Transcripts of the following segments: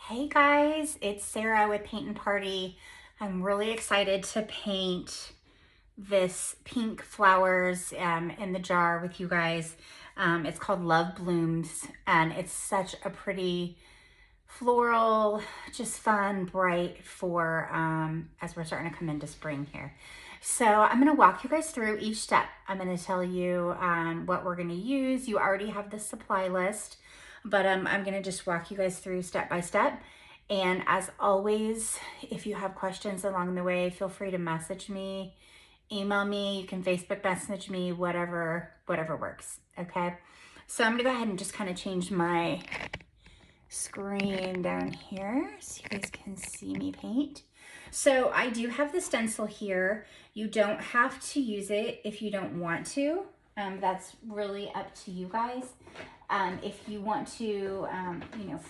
Hey guys, it's Sarah with Paint and Party. I'm really excited to paint this pink flowers in the jar with you guys. It's called Love Blooms and it's such a pretty floral, just fun, bright for as we're starting to come into spring here. So I'm going to walk you guys through each step. I'm going to tell you what we're going to use. You already have the supply list, but I'm going to just walk you guys through step by step. And as always, if you have questions along the way, feel free to message me, email me, you can Facebook message me, whatever works, okay? So I'm going to go ahead and just kind of change my screen down here so you guys can see me paint. So I do have the stencil here. You don't have to use it if you don't want to. That's really up to you guys. If you want to,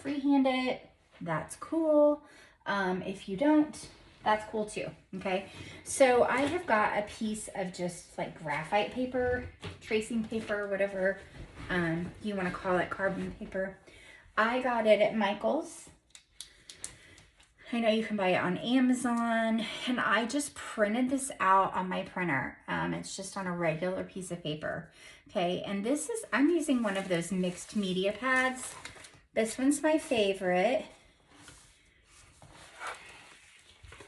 freehand it, that's cool. If you don't, that's cool too, okay? So I have got a piece of just like graphite paper, tracing paper, whatever you want to call it, carbon paper. I got it at Michael's. I know you can buy it on Amazon, and I just printed this out on my printer. It's just on a regular piece of paper. Okay, and this is, I'm using one of those mixed media pads. This one's my favorite.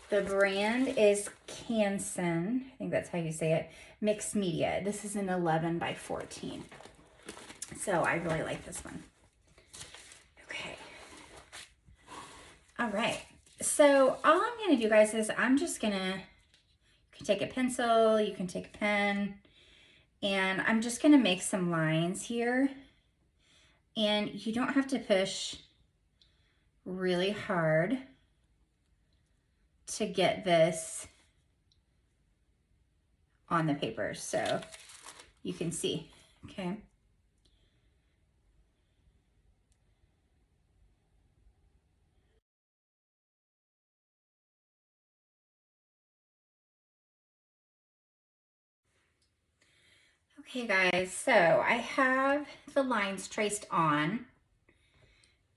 The brand is Canson. I think that's how you say it. Mixed media. This is an 11 by 14. So I really like this one. Okay. All right. So all I'm going to do, guys, is I'm just going to, you can take a pencil, you can take a pen, and I'm just going to make some lines here. And you don't have to push really hard to get this on the paper so you can see, okay? Okay guys, so I have the lines traced on,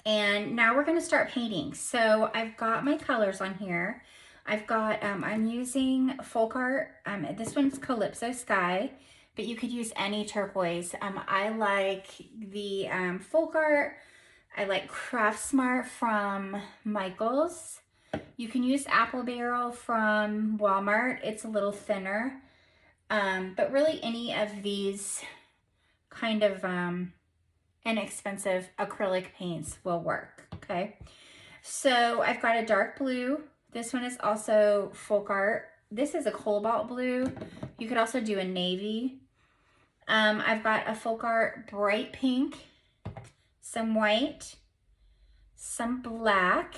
and now we're gonna start painting. So I've got my colors on here. I've got, I'm using Folk Art, this one's Calypso Sky, but you could use any turquoise. I like the Folk Art, I like Craftsmart from Michael's. You can use Apple Barrel from Walmart, it's a little thinner. But really any of these kind of inexpensive acrylic paints will work, okay? So I've got a dark blue. This one is also Folk Art. This is a cobalt blue. You could also do a navy. I've got a Folk Art bright pink, some white, some black,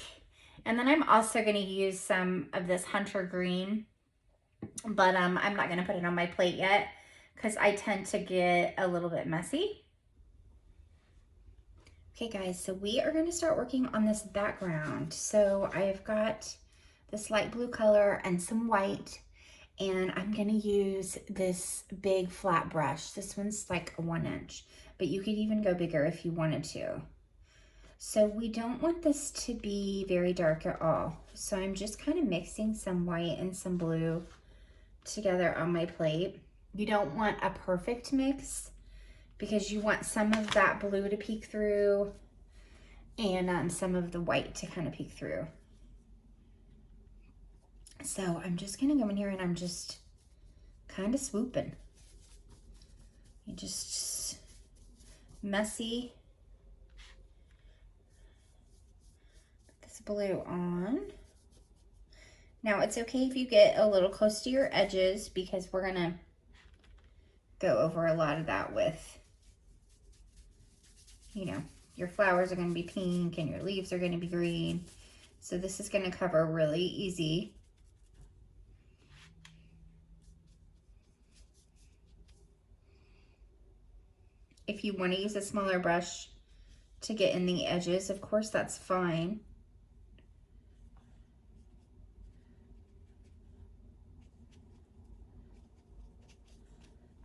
and then I'm also going to use some of this hunter green, but I'm not going to put it on my plate yet because I tend to get a little bit messy. Okay guys, so we are going to start working on this background. So I've got this light blue color and some white, and I'm going to use this big flat brush. This one's like a 1 inch, but you could even go bigger if you wanted to. So we don't want this to be very dark at all. So I'm just kind of mixing some white and some blue together on my plate. You don't want a perfect mix because you want some of that blue to peek through and some of the white to kind of peek through. So I'm just gonna go in here and I'm just kind of swooping. You just messy. Put this blue on. Now it's okay if you get a little close to your edges because we're gonna go over a lot of that with, you know, your flowers are gonna be pink and your leaves are gonna be green. So this is gonna cover really easy. If you wanna use a smaller brush to get in the edges, of course, that's fine.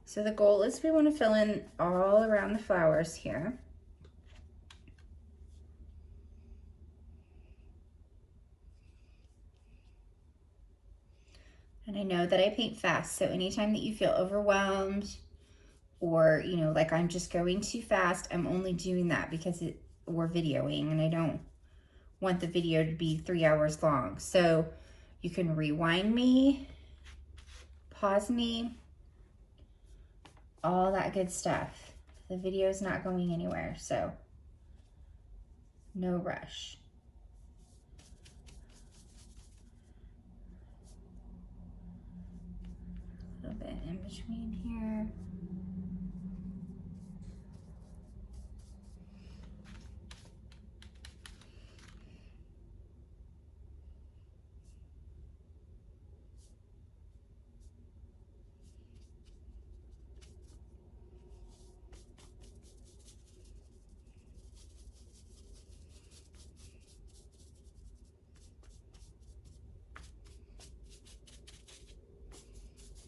So the goal is we want to fill in all around the flowers here. And I know that I paint fast, so anytime that you feel overwhelmed or, you know, like I'm just going too fast, I'm only doing that because we're videoing and I don't want the video to be 3 hours long. So you can rewind me, pause me, all that good stuff. The video is not going anywhere, so no rush. A little bit in between here.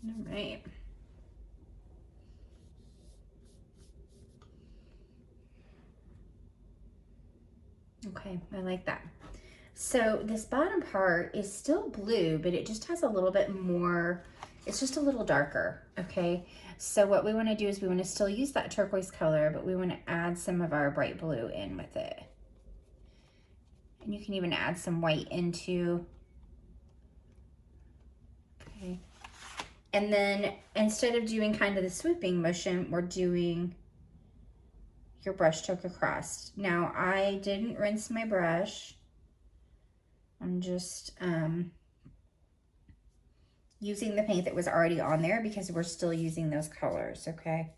All right. Okay, I like that. So this bottom part is still blue, but it just has a little bit more, it's just a little darker, okay? So what we wanna do is we wanna still use that turquoise color, but we wanna add some of our bright blue in with it. And you can even add some white into, okay? And then instead of doing kind of the swooping motion, we're doing your brush stroke across. Now I didn't rinse my brush. I'm just using the paint that was already on there because we're still using those colors, okay?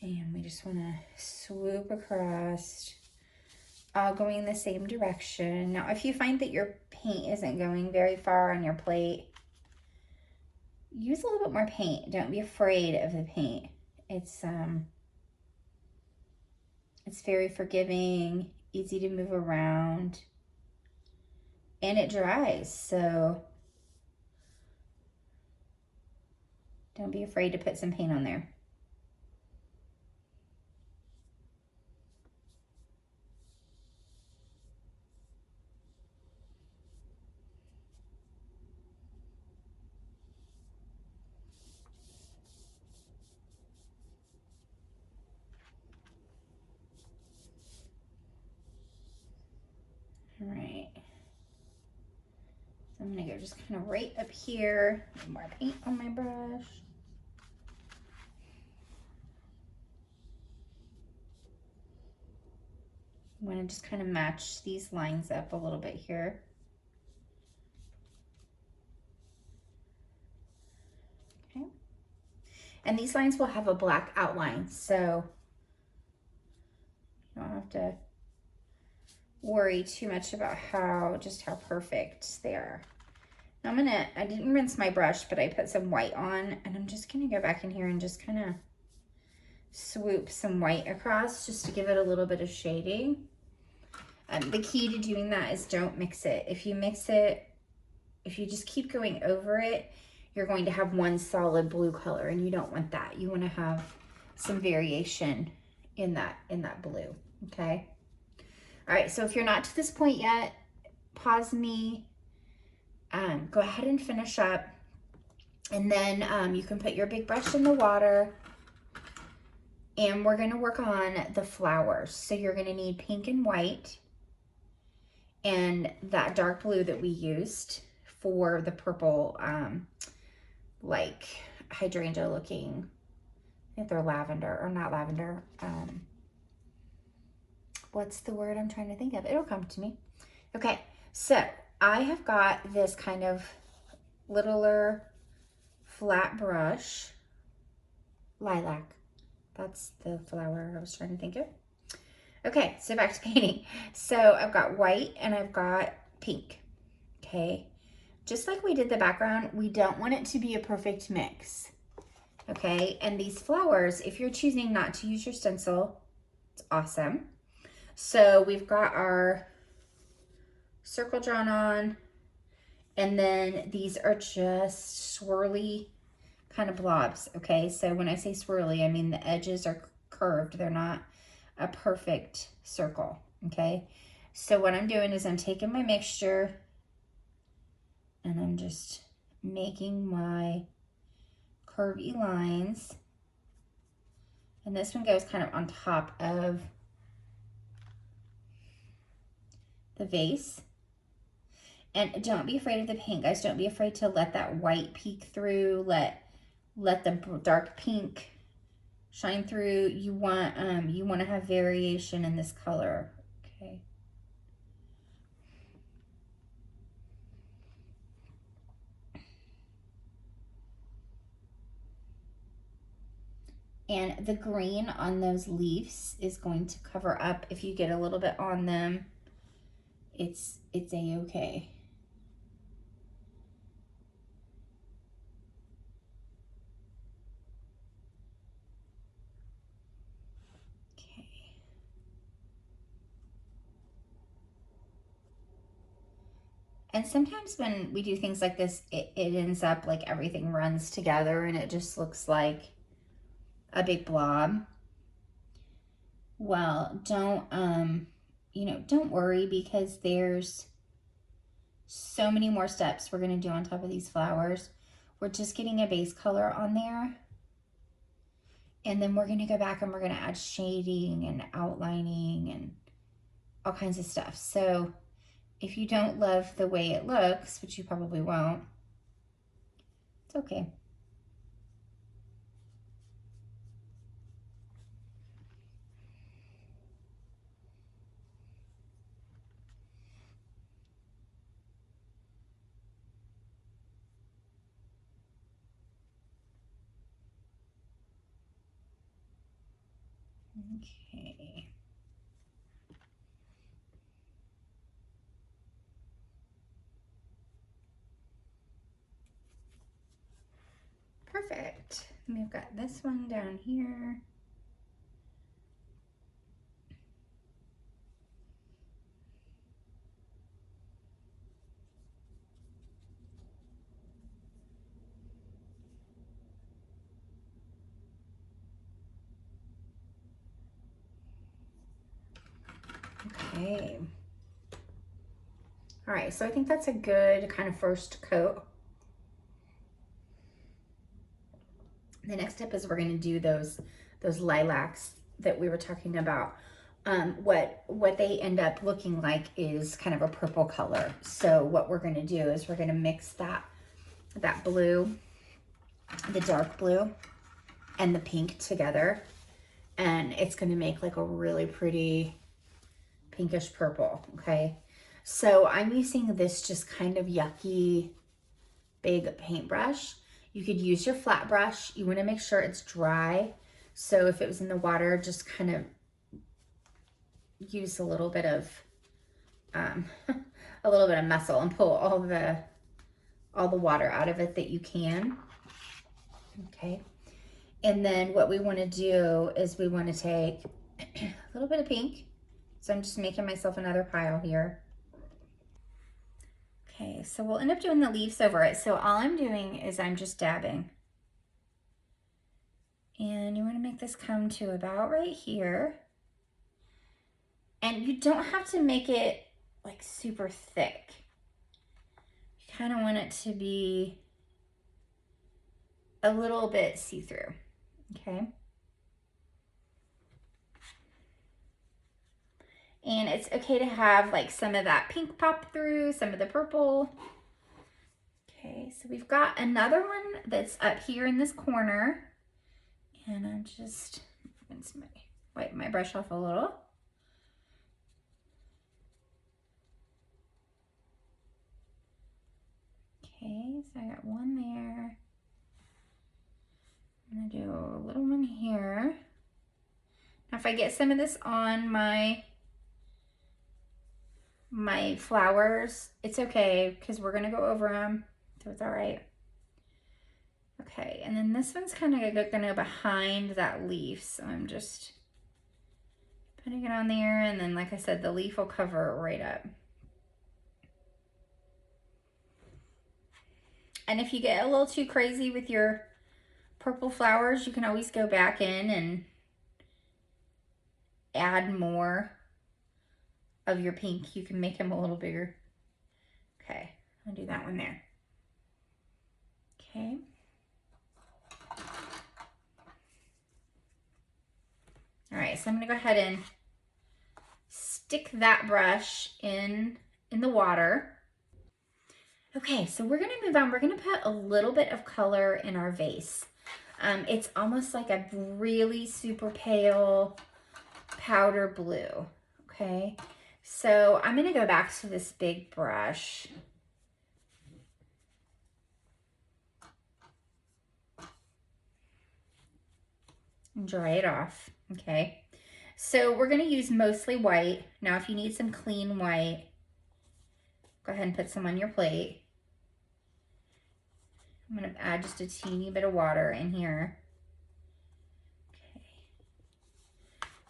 And we just wanna swoop across, all going the same direction. Now, if you find that your paint isn't going very far on your plate, use a little bit more paint. Don't be afraid of the paint. It's very forgiving, easy to move around, and it dries, so don't be afraid to put some paint on there. All right. So I'm gonna go just kind of right up here, more paint on my brush. I'm gonna just kind of match these lines up a little bit here. Okay. And these lines will have a black outline, so you don't have to worry too much about just how perfect they are. Now I didn't rinse my brush, but I put some white on, and I'm just gonna go back in here and just kind of swoop some white across just to give it a little bit of shading. The key to doing that is don't mix it. If you mix it, if you just keep going over it, you're going to have one solid blue color, and you don't want that. You want to have some variation in that blue, okay? All right, so if you're not to this point yet, pause me, go ahead and finish up, and then you can put your big brush in the water, and we're gonna work on the flowers. So you're gonna need pink and white, and that dark blue that we used for the purple, like hydrangea looking, I think they're lavender, or not lavender, what's the word I'm trying to think of? It'll come to me. Okay, so I have got this kind of littler flat brush, lilac. That's the flower I was trying to think of. Okay, so back to painting. So I've got white and I've got pink, okay? Just like we did the background, we don't want it to be a perfect mix, okay? And these flowers, if you're choosing not to use your stencil, it's awesome. So we've got our circle drawn on, and then these are just swirly kind of blobs, okay? So when I say swirly, I mean the edges are curved. They're not a perfect circle, okay? So what I'm doing is I'm taking my mixture And I'm just making my curvy lines. And this one goes kind of on top of the vase. And don't be afraid of the paint, guys. Don't be afraid to let that white peek through. Let the dark pink shine through. You want to have variation in this color. Okay. And the green on those leaves is going to cover up. If you get a little bit on them, it's a-okay. Okay. And sometimes when we do things like this, it ends up like everything runs together and it just looks like a big blob. Well, don't worry, because there's so many more steps we're going to do on top of these flowers. We're just getting a base color on there. And then we're going to go back and we're going to add shading and outlining and all kinds of stuff. So if you don't love the way it looks, which you probably won't, it's okay. Okay. Perfect. And we've got this one down here. Okay. All right, so I think that's a good kind of first coat. The next step is we're going to do those lilacs that we were talking about. What they end up looking like is kind of a purple color. So what we're going to do is we're going to mix that blue, the dark blue, and the pink together, and it's going to make like a really pretty pinkish purple. Okay, so I'm using this just kind of yucky big paintbrush. You could use your flat brush. You want to make sure it's dry. So if it was in the water, just kind of use a little bit of muscle and pull all the water out of it that you can. Okay. And then what we want to do is we want to take a little bit of pink. So I'm just making myself another pile here. Okay, so we'll end up doing the leaves over it. So all I'm doing is I'm just dabbing. And you want to make this come to about right here. And you don't have to make it like super thick. You kind of want it to be a little bit see-through, okay? And it's okay to have like some of that pink pop through, some of the purple. Okay, so we've got another one that's up here in this corner. And I'm just going to wipe my brush off a little. Okay, so I got one there. I'm gonna do a little one here. Now if I get some of this on my flowers, it's okay, because we're gonna go over them, so it's all right. Okay, and then this one's kind of gonna go behind that leaf, so I'm just putting it on there, and then like I said, the leaf will cover it right up. And if you get a little too crazy with your purple flowers, you can always go back in and add more of your pink. You can make them a little bigger. Okay, I'll do that one there. Okay. All right, so I'm gonna go ahead and stick that brush in the water. Okay, so we're gonna move on. We're gonna put a little bit of color in our vase. It's almost like a really super pale powder blue, okay? So I'm gonna go back to this big brush. And dry it off, okay? So we're gonna use mostly white. Now, if you need some clean white, go ahead and put some on your plate. I'm gonna add just a teeny bit of water in here. Okay.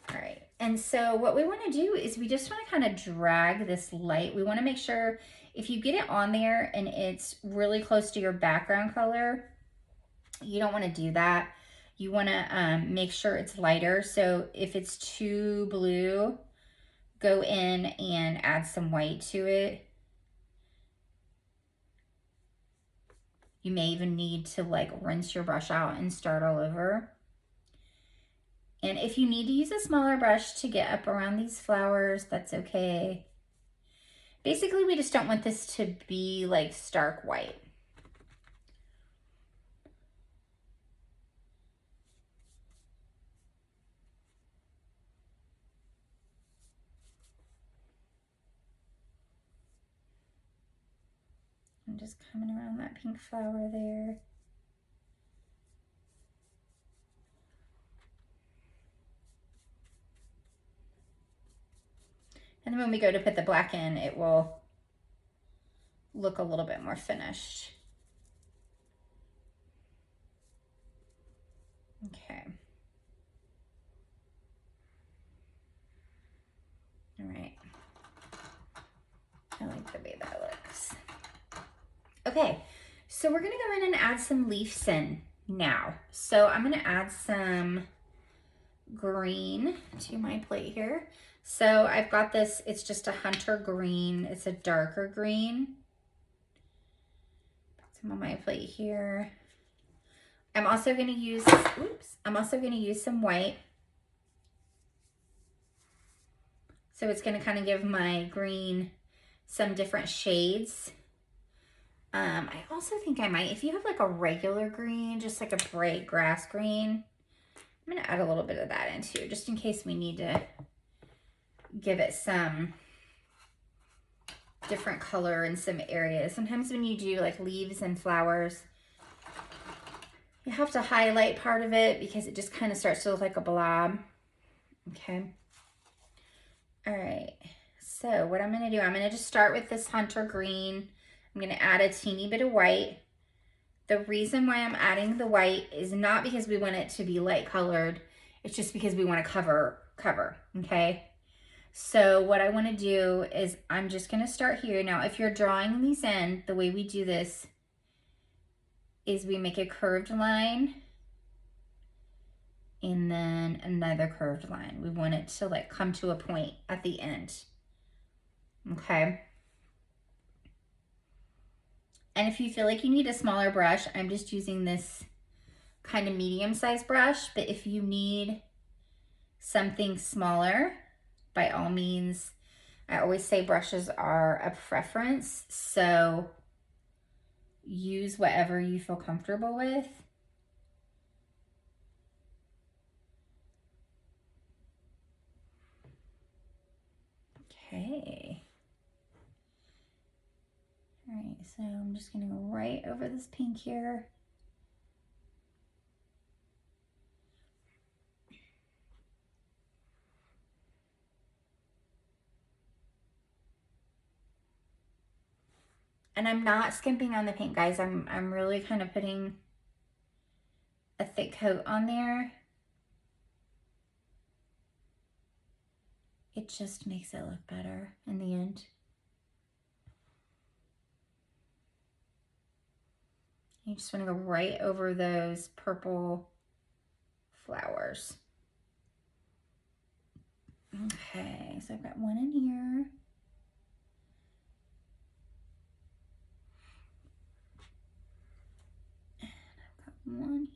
All right, and so what we wanna do is we just wanna kind of drag this light. We wanna make sure if you get it on there and it's really close to your background color, you don't wanna do that. You wanna make sure it's lighter. So if it's too blue, go in and add some white to it. You may even need to like rinse your brush out and start all over. And if you need to use a smaller brush to get up around these flowers, that's okay. Basically, we just don't want this to be like stark white. I'm just coming around that pink flower there. And then when we go to put the black in, it will look a little bit more finished. Okay. All right. I like the way that looks. Okay, so we're gonna go in and add some leaves in now. So I'm gonna add some green to my plate here. So I've got this, it's just a hunter green. It's a darker green. Put some on my plate here. I'm also gonna use, I'm also gonna use some white. So it's gonna kind of give my green some different shades. I also think I might, if you have like a regular green, just like a bright grass green, I'm gonna add a little bit of that in too, just in case we need to give it some different color in some areas. Sometimes when you do like leaves and flowers, you have to highlight part of it because it just kind of starts to look like a blob. Okay. All right. So what I'm gonna do, I'm gonna just start with this hunter green. I'm gonna add a teeny bit of white. The reason why I'm adding the white is not because we want it to be light colored. It's just because we want to cover, okay? So what I want to do is I'm just going to start here. Now, if you're drawing these in, the way we do this is we make a curved line and then another curved line. We want it to like come to a point at the end, okay? And if you feel like you need a smaller brush, I'm just using this kind of medium-sized brush, but if you need something smaller, by all means, I always say brushes are a preference, so use whatever you feel comfortable with. Okay. All right, so I'm just gonna go right over this pink here. And I'm not skimping on the paint, guys. I'm really kind of putting a thick coat on there. It just makes it look better in the end. You just want to go right over those purple flowers. Okay, so I've got one in here.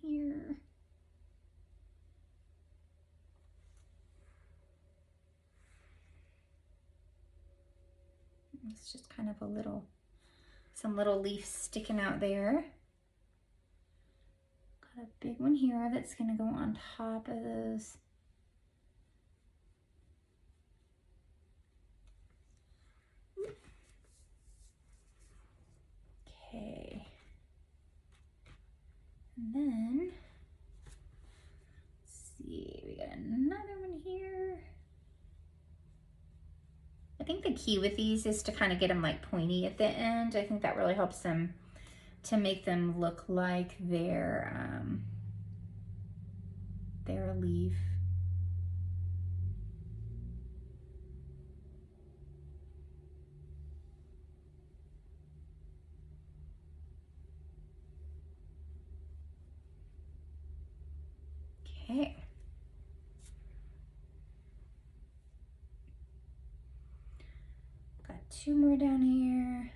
here. It's just kind of a little, some little leaves sticking out there. Got a big one here that's gonna go on top of those. Okay. And then, let's see, we got another one here. I think the key with these is to kind of get them like pointy at the end. I think that really helps them to make them look like their leaf. Okay. Got two more down here.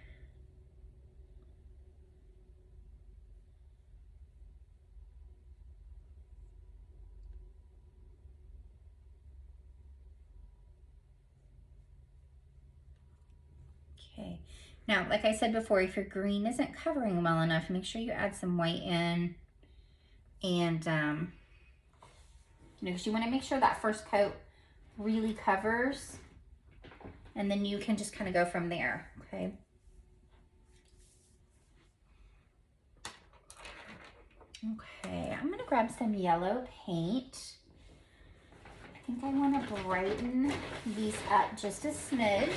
Okay. Now, like I said before, if your green isn't covering well enough, make sure you add some white in. And, you know, because you want to make sure that first coat really covers. And then you can just kind of go from there, okay? Okay, I'm gonna grab some yellow paint. I think I want to brighten these up just a smidge.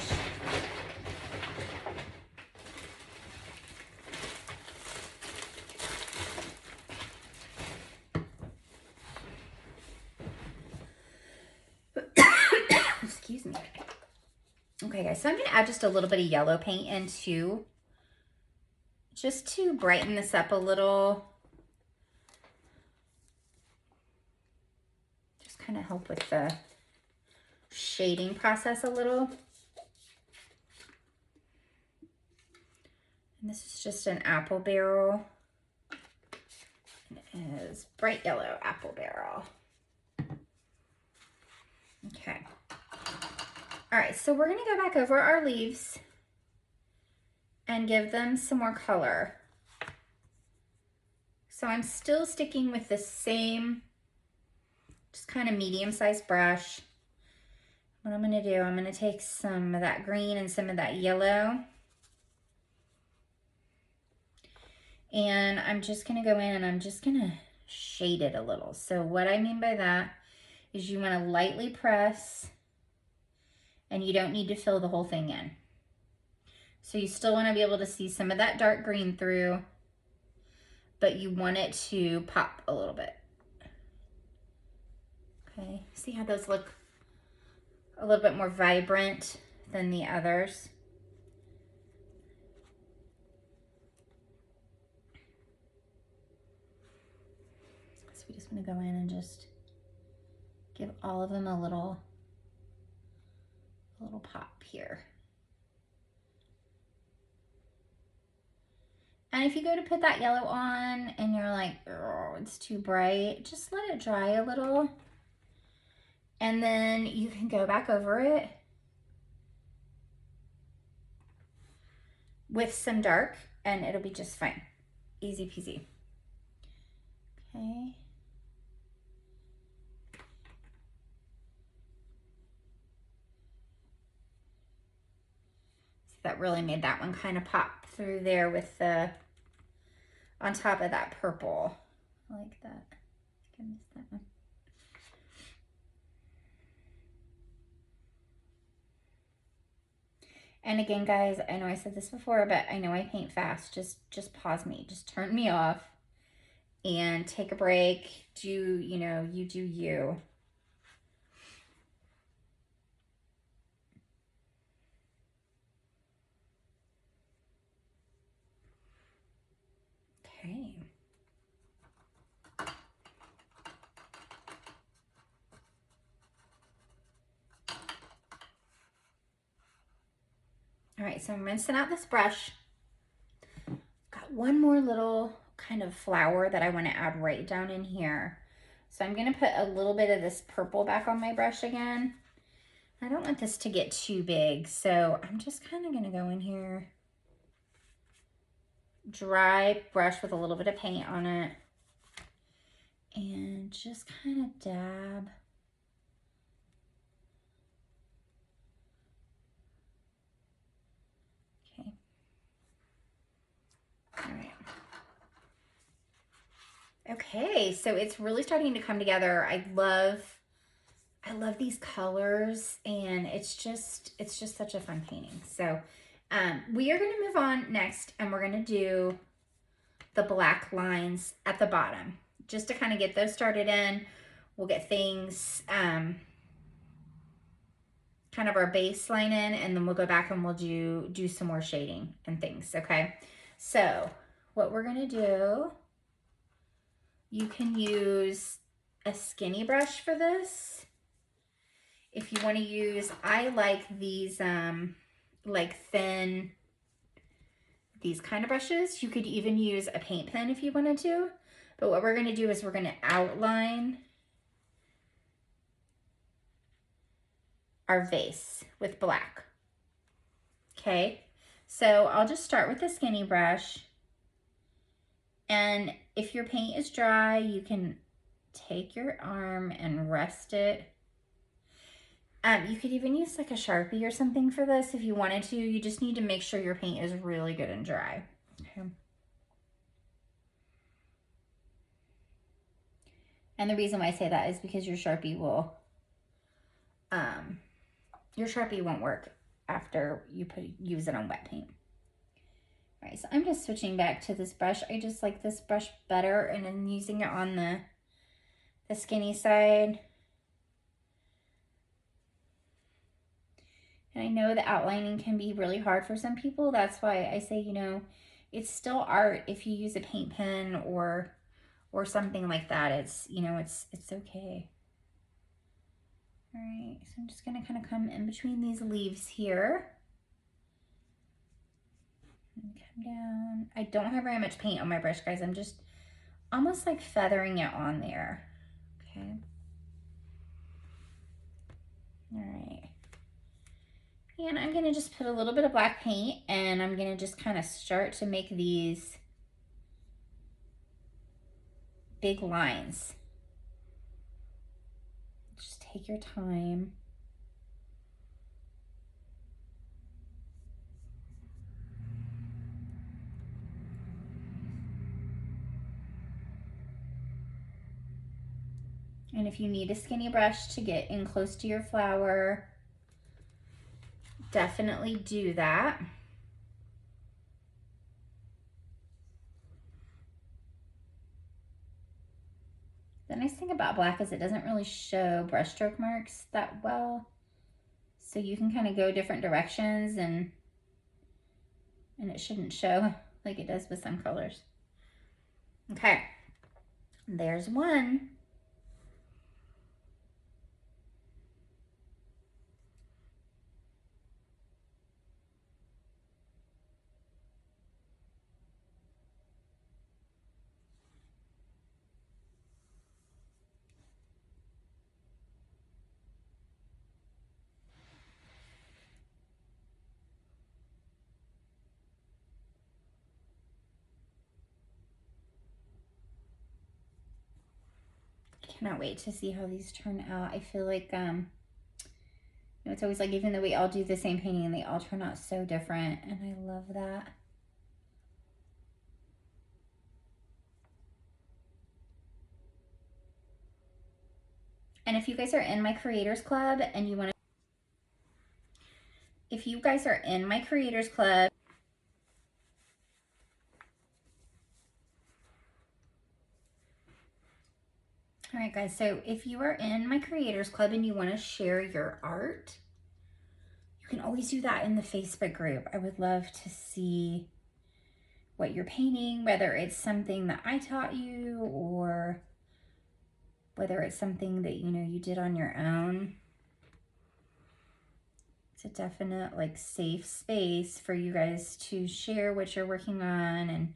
Excuse me. Okay guys, so I'm gonna add just a little bit of yellow paint in too, just to brighten this up a little. Just kind of help with the shading process a little. And this is just an apple barrel. And it is bright yellow apple barrel. Okay. All right, so we're gonna go back over our leaves and give them some more color. So I'm still sticking with the same, just kind of medium-sized brush. What I'm gonna do, I'm gonna take some of that green and some of that yellow. And I'm just gonna go in and I'm just gonna shade it a little. So what I mean by that is you wanna lightly press, and you don't need to fill the whole thing in. So you still wanna be able to see some of that dark green through, but you want it to pop a little bit. Okay, see how those look a little bit more vibrant than the others? So we just want to go in and just give all of them a little pop here. And if you go to put that yellow on and you're like, oh, it's too bright, just let it dry a little. And then you can go back over it with some dark and it'll be just fine. Easy peasy. Okay. So that really made that one kind of pop through there with the, on top of that purple. I like that. I think I missed that one. And again, guys, I know I said this before, but I know I paint fast. Just pause me. Just turn me off and take a break. Do, you know, you do you. Okay. All right, so I'm rinsing out this brush. Got one more little kind of flower that I want to add right down in here. So I'm going to put a little bit of this purple back on my brush again. I don't want this to get too big, so I'm just kind of going to go in here, dry brush with a little bit of paint on it, and just kind of dab. Okay. All right. Okay, so it's really starting to come together. I love these colors, and it's just such a fun painting. So we are going to move on next, and we're going to do the black lines at the bottom just to kind of get those started in. We'll get things kind of our baseline in, and then we'll go back and we'll do some more shading and things. Okay, so what we're going to do, you can use a skinny brush for this. If you want to use, I like these like thin, these kind of brushes. You could even use a paint pen if you wanted to. But what we're going to do is we're going to outline our vase with black. Okay, so I'll just start with the skinny brush. And if your paint is dry, you can take your arm and rest it. You could even use like a Sharpie or something for this if you wanted to. You just need to make sure your paint is really good and dry. Okay. And the reason why I say that is because your Sharpie will, won't work after you use it on wet paint. All right, so I'm just switching back to this brush. I just like this brush better, and I'm using it on the skinny side. And I know the outlining can be really hard for some people. That's why I say, you know, it's still art if you use a paint pen or something like that. It's, you know, it's okay. All right, so I'm just gonna kind of come in between these leaves here. And come down. I don't have very much paint on my brush, guys. I'm just almost like feathering it on there. Okay. All right. And I'm gonna just put a little bit of black paint, and I'm gonna just kind of start to make these big lines. Just take your time. And if you need a skinny brush to get in close to your flower, definitely do that. The nice thing about black is it doesn't really show brushstroke marks that well. So you can kind of go different directions, and it shouldn't show like it does with some colors. Okay, there's one. Cannot wait to see how these turn out. I feel like you know, it's always like, even though we all do the same painting, they all turn out so different, and I love that. And if you guys are in my creators club and you want to, if you guys are in my creators club, all right guys, so if you are in my creators club and you want to share your art, you can always do that in the Facebook group. I would love to see what you're painting, whether it's something that I taught you or whether it's something that, you know, you did on your own. It's a definite like safe space for you guys to share what you're working on, and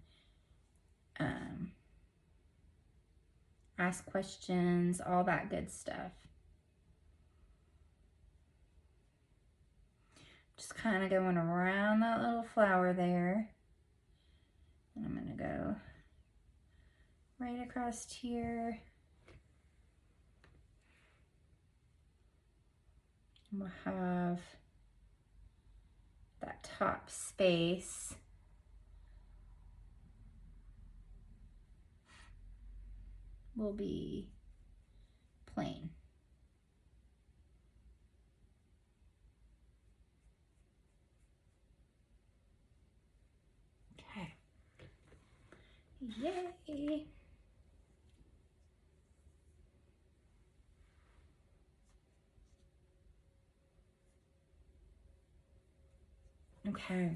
ask questions, all that good stuff. Just kind of going around that little flower there. And I'm going to go right across here. And we'll have that top space. Will be plain. Okay. Yay. Okay.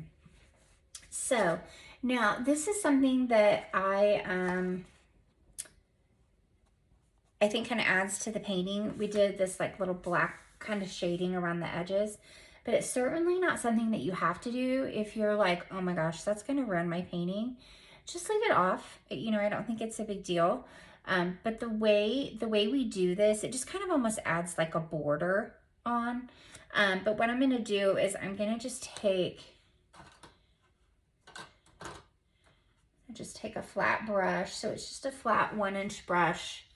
So now this is something that I think kind of adds to the painting. We did this like little black kind of shading around the edges, but it's certainly not something that you have to do if you're like, oh my gosh, that's going to ruin my painting. Just leave it off. You know, I don't think it's a big deal. But the way we do this, it just kind of almost adds like a border on. But what I'm going to do is I'm going to just take a flat brush. So it's just a flat 1-inch brush.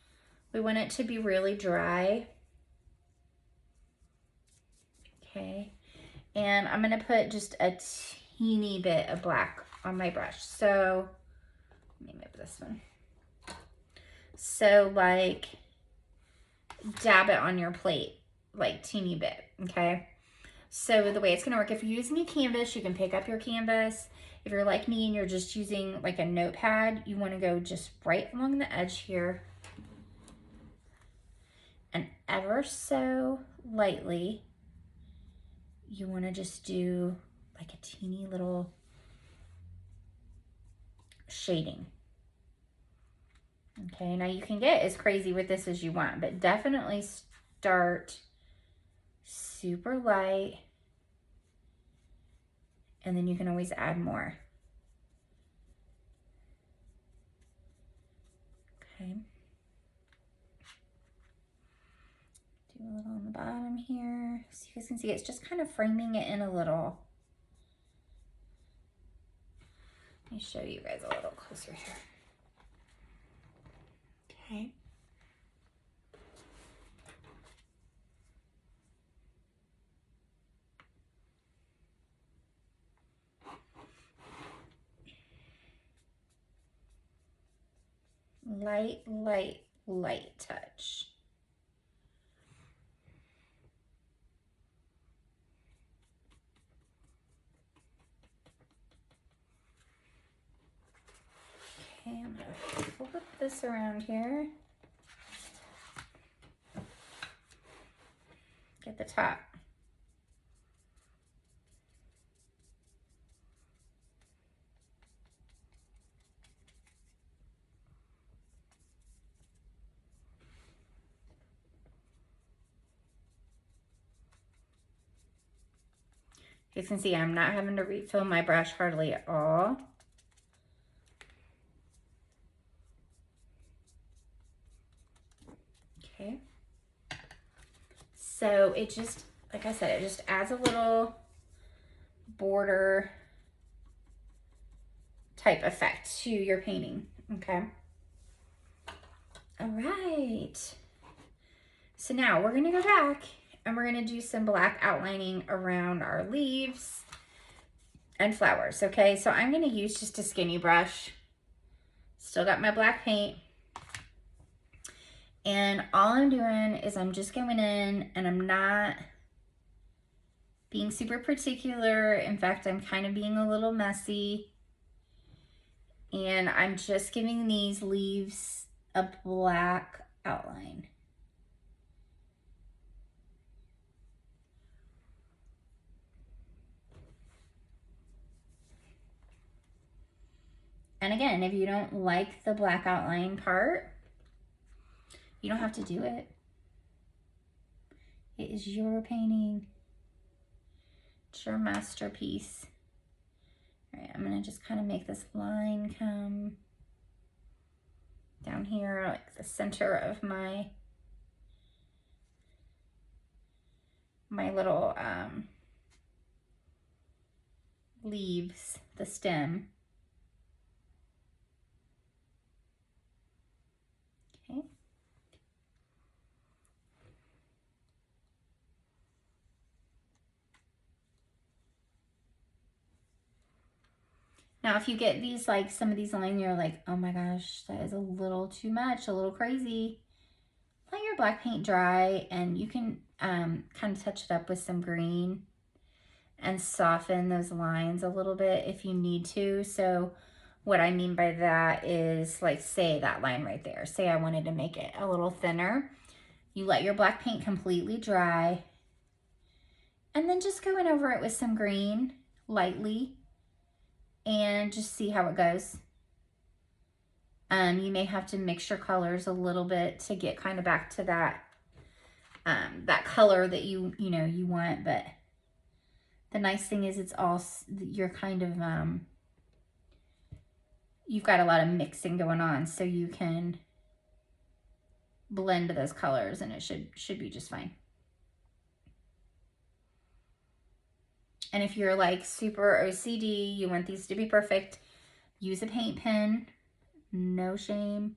We want it to be really dry. Okay. And I'm going to put just a teeny bit of black on my brush. So let me move this one. So like dab it on your plate, like teeny bit, okay? So the way it's gonna work, if you're using a canvas, you can pick up your canvas. If you're like me and you're just using like a notepad, you wanna go just right along the edge here and ever so lightly, you wanna just do like a teeny little shading. Okay, now you can get as crazy with this as you want, but definitely start super light, and then you can always add more. Okay. Do a little on the bottom here. So you guys can see it's just kind of framing it in a little. Let me show you guys a little closer here. Okay. Light, light, light touch. Okay, I'm gonna flip this around here. Get the top. You can see I'm not having to refill my brush hardly at all. Okay. So it just, like I said, it just adds a little border type effect to your painting, okay? All right. So now we're gonna go back and we're gonna do some black outlining around our leaves and flowers, okay? So I'm gonna use just a skinny brush. Still got my black paint. And all I'm doing is I'm just going in and I'm not being super particular. In fact, I'm kind of being a little messy. And I'm just giving these leaves a black outline. And again, if you don't like the black outline part, you don't have to do it. It is your painting. It's your masterpiece. All right, I'm gonna just kind of make this line come down here, like the center of my little leaves, the stem. Okay. Now, if you get these, like some of these lines, you're like, oh my gosh, that is a little too much, a little crazy. Let your black paint dry, and you can kind of touch it up with some green and soften those lines a little bit if you need to. So what I mean by that is, like, say that line right there. Say I wanted to make it a little thinner. You let your black paint completely dry, and then just go in over it with some green lightly and just see how it goes. You may have to mix your colors a little bit to get kind of back to that that color that you want. But the nice thing is, it's all, you're kind of you've got a lot of mixing going on, so you can blend those colors, and it should be just fine. And if you're like super OCD, you want these to be perfect, use a paint pen. No shame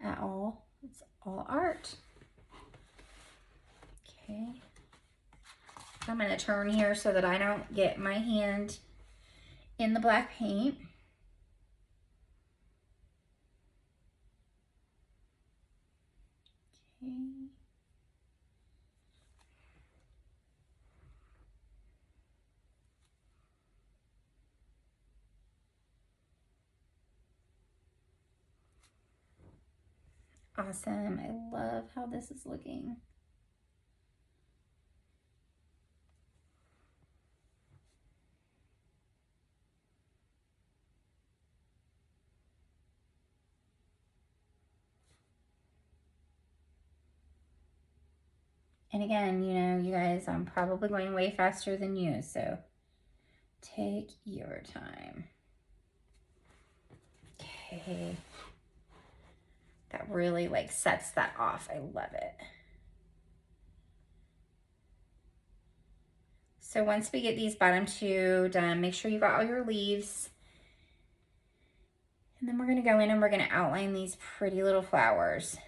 at all. It's all art. Okay. I'm going to turn here so that I don't get my hand in the black paint. Okay. Awesome. I love how this is looking. And again, you guys, I'm probably going way faster than you, so take your time. Okay. That really like sets that off. I love it. So once we get these bottom two done, make sure you got all your leaves. And then we're gonna go in and we're gonna outline these pretty little flowers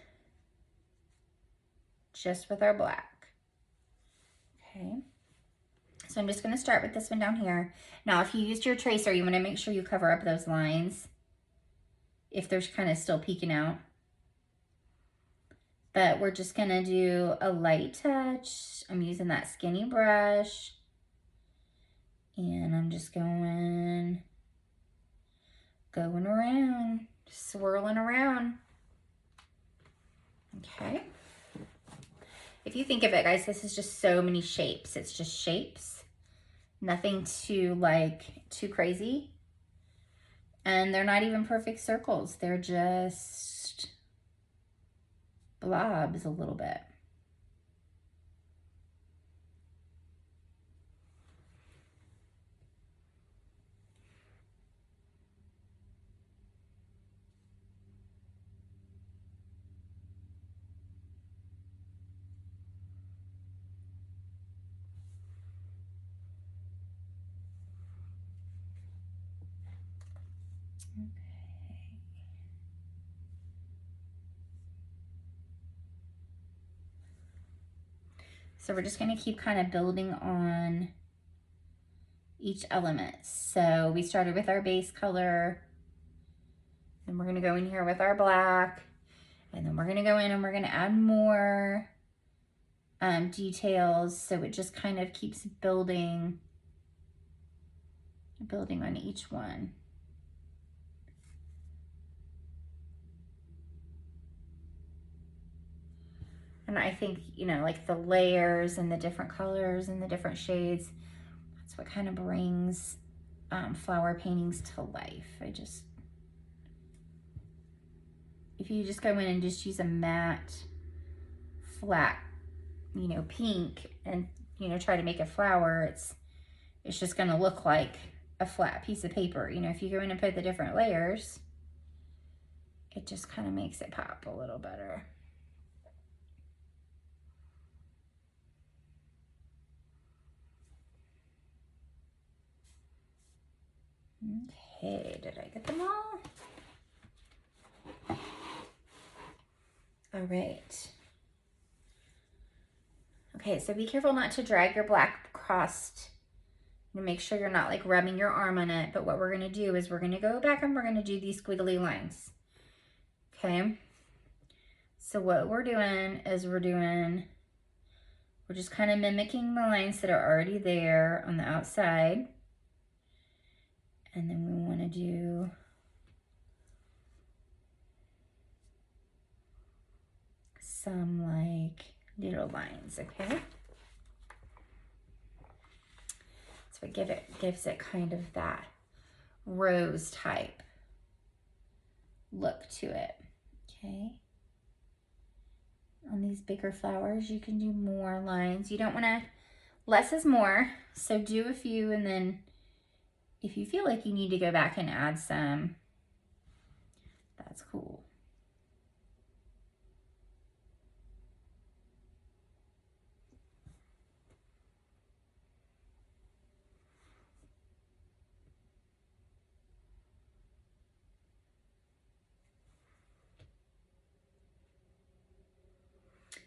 just with our black. Okay. So I'm just gonna start with this one down here. Now, if you used your tracer, you wanna make sure you cover up those lines if they're kind of still peeking out. But we're just gonna do a light touch. I'm using that skinny brush. And I'm just going around, swirling around. Okay. If you think of it, guys, this is just so many shapes. It's just shapes. Nothing too crazy. And they're not even perfect circles. They're just blobs a little bit. So we're just gonna keep kind of building on each element. So we started with our base color, and we're gonna go in here with our black, and then we're gonna go in and we're gonna add more details. So it just kind of keeps building on each one. And I think, like the layers and the different colors and the different shades, that's what kind of brings flower paintings to life. If you just go in and just use a matte, flat, pink, and, try to make a flower, it's just gonna look like a flat piece of paper. If you go in and put the different layers it just kind of makes it pop a little better. Okay, did I get them all? All right. Okay, so be careful not to drag your black across. Make sure you're not like rubbing your arm on it, but what we're gonna do is we're gonna go back and we're gonna do these squiggly lines. Okay, so what we're doing is we're just kind of mimicking the lines that are already there on the outside. And then we wanna do some like little lines, okay? So it gives it kind of that rose type look to it, okay? On these bigger flowers, you can do more lines. You don't wanna, less is more, so do a few, and then if you feel like you need to go back and add some, that's cool.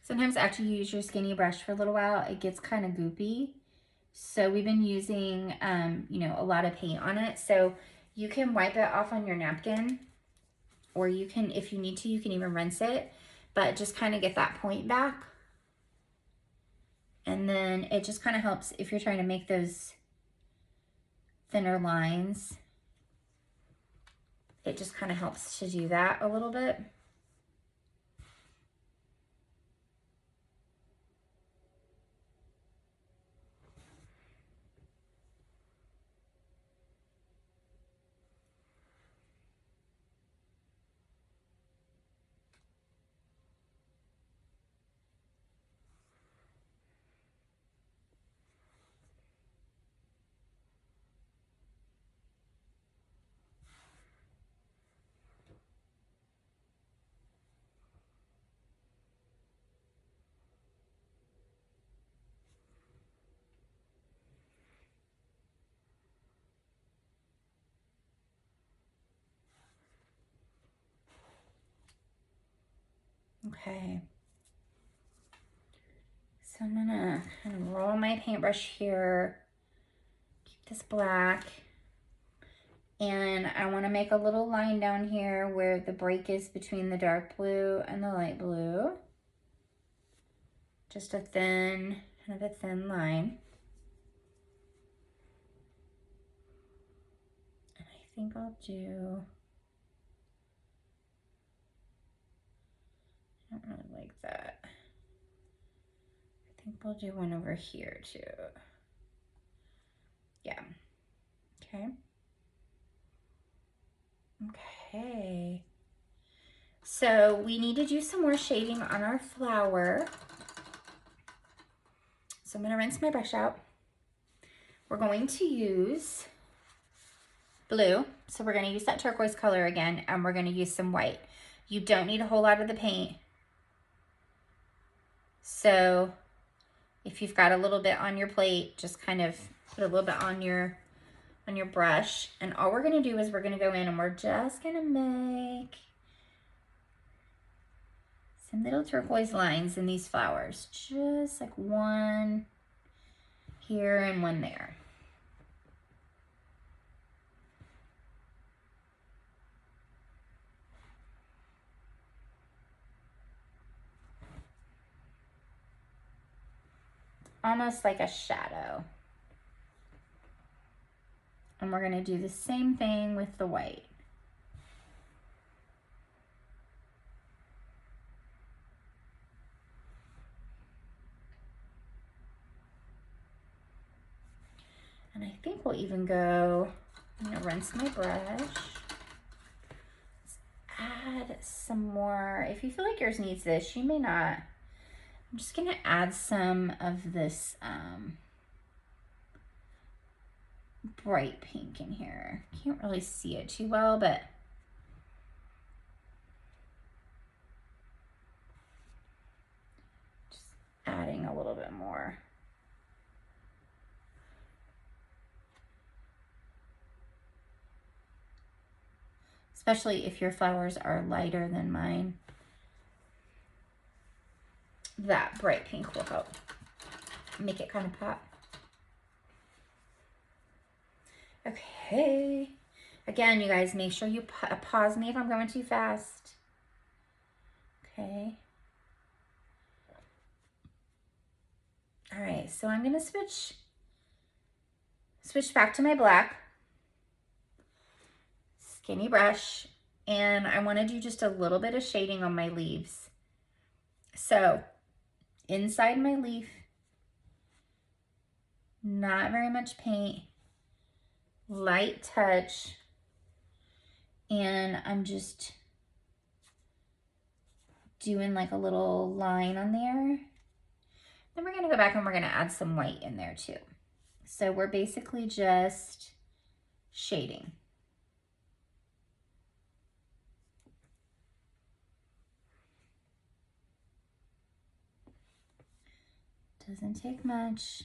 Sometimes after you use your skinny brush for a little while, it gets kind of goopy. So we've been using, you know, a lot of paint on it. So you can wipe it off on your napkin, or you can, if you need to, you can even rinse it, but just kind of get that point back. And then it just kind of helps if you're trying to make those thinner lines. It just kind of helps to do that a little bit. Okay. So I'm gonna kind of roll my paintbrush here, keep this black, and I wanna make a little line down here where the break is between the dark blue and the light blue. Just a thin, kind of a thin line. And I think I'll do, I don't really like that. I think we'll do one over here too. Yeah, okay. Okay. So we need to do some more shading on our flower. So I'm gonna rinse my brush out. We're going to use blue. So we're gonna use that turquoise color again, and we're gonna use some white. You don't need a whole lot of the paint. So if you've got a little bit on your plate, just kind of put a little bit on your brush. And all we're gonna do is we're gonna go in and we're just gonna make some little turquoise lines in these flowers. Just like one here and one there. Almost like a shadow. And we're gonna do the same thing with the white. And I think we'll even go, I'm gonna rinse my brush. Let's add some more. If you feel like yours needs this, you may not. I'm just gonna add some of this bright pink in here. Can't really see it too well, but especially if your flowers are lighter than mine. That bright pink will help make it kind of pop. Okay. Again, you guys, make sure you pause me if I'm going too fast. Okay. All right, so I'm gonna switch back to my black skinny brush, and I wanna do just a little bit of shading on my leaves. So inside my leaf, not very much paint, light touch, and I'm just doing like a little line on there. Then we're gonna go back and we're gonna add some white in there too. So we're basically just shading. Doesn't take much.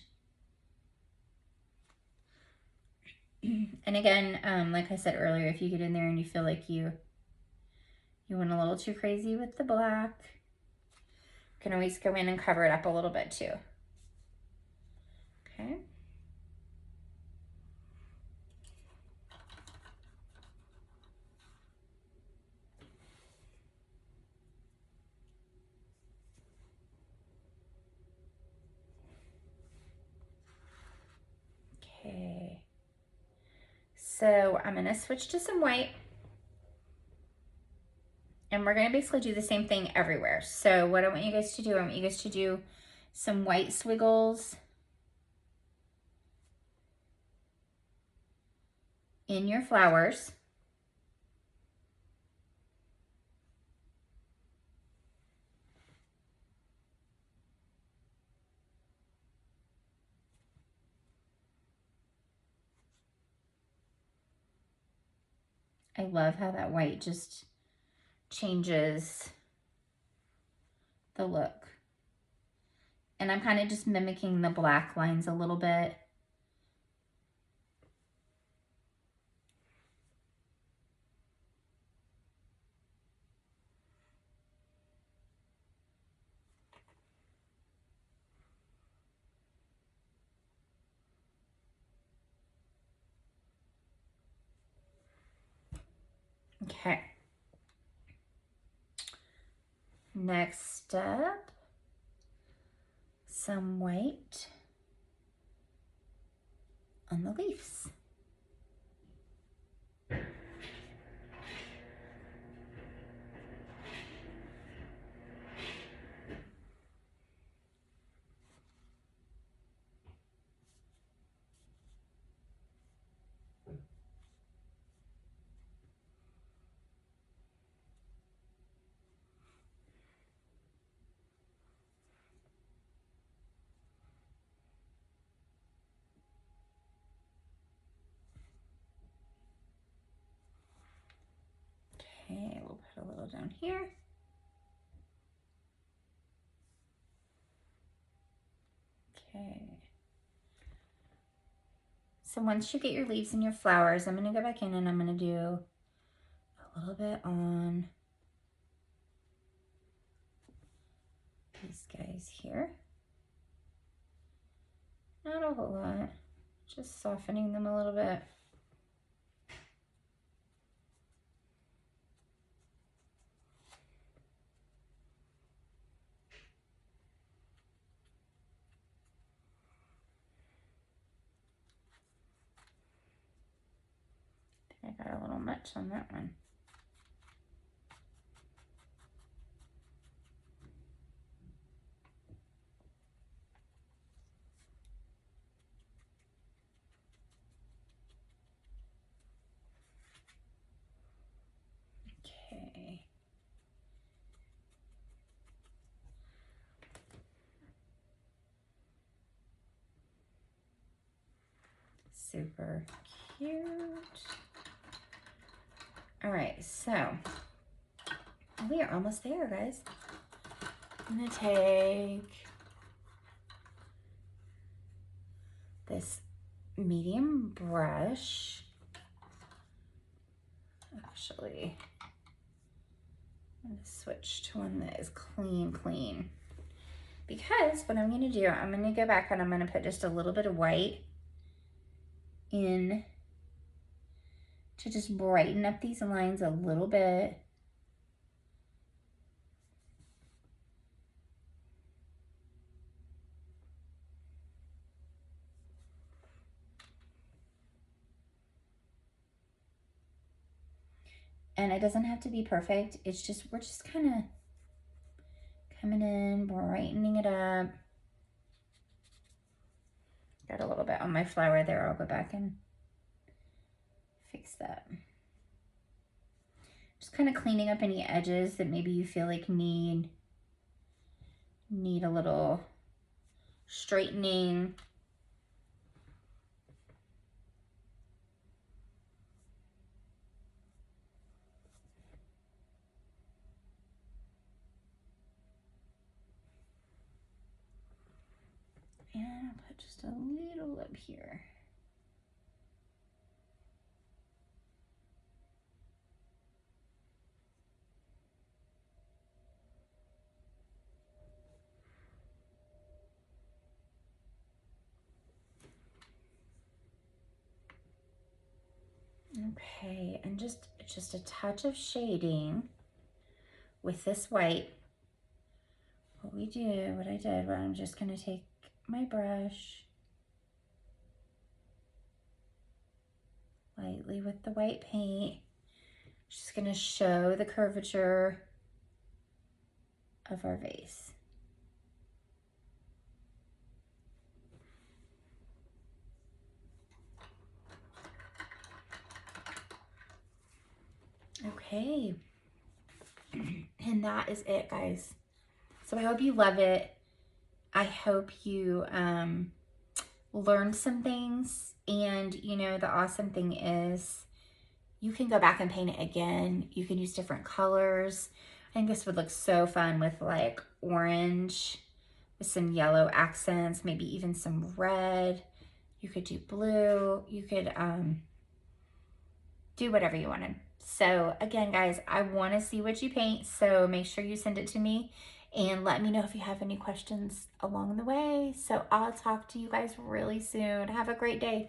And again, like I said earlier, if you get in there and you feel like you went a little too crazy with the black, you can always go in and cover it up a little bit too. Okay. Okay. So I'm gonna switch to some white. And we're gonna basically do the same thing everywhere. So what I want you guys to do, I want you guys to do some white squiggles in your flowers. I love how that white just changes the look. And I'm kind of just mimicking the black lines a little bit. Okay. Next up, some white on the leaves. Okay, we'll put a little down here. Okay. So once you get your leaves and your flowers, I'm gonna go back in and I'm gonna do a little bit on these guys here. Not a whole lot, just softening them a little bit. I got a little much on that one. Okay. Super cute. All right, so we are almost there, guys. I'm gonna take this medium brush. actually. I'm gonna switch to one that is clean. Because what I'm gonna do, I'm gonna go back and I'm gonna put just a little bit of white in to just brighten up these lines a little bit. And it doesn't have to be perfect. It's just, we're just kind of coming in, brightening it up. Got a little bit on my flower there. I'll go back and fix that. Just kind of cleaning up any edges that maybe you feel like need a little straightening. And I'll put just a little up here. Okay, and just a touch of shading with this white. What I did, I'm just gonna take my brush lightly with the white paint. Just gonna show the curvature of our vase. Okay, and that is it, guys. So I hope you love it. I hope you learned some things, and you know, the awesome thing is you can go back and paint it again. You can use different colors. I think this would look so fun with like orange with some yellow accents, maybe even some red. You could do blue. You could do whatever you wanted. So again, guys, I want to see what you paint, so make sure you send it to me and let me know if you have any questions along the way. So I'll talk to you guys really soon. Have a great day.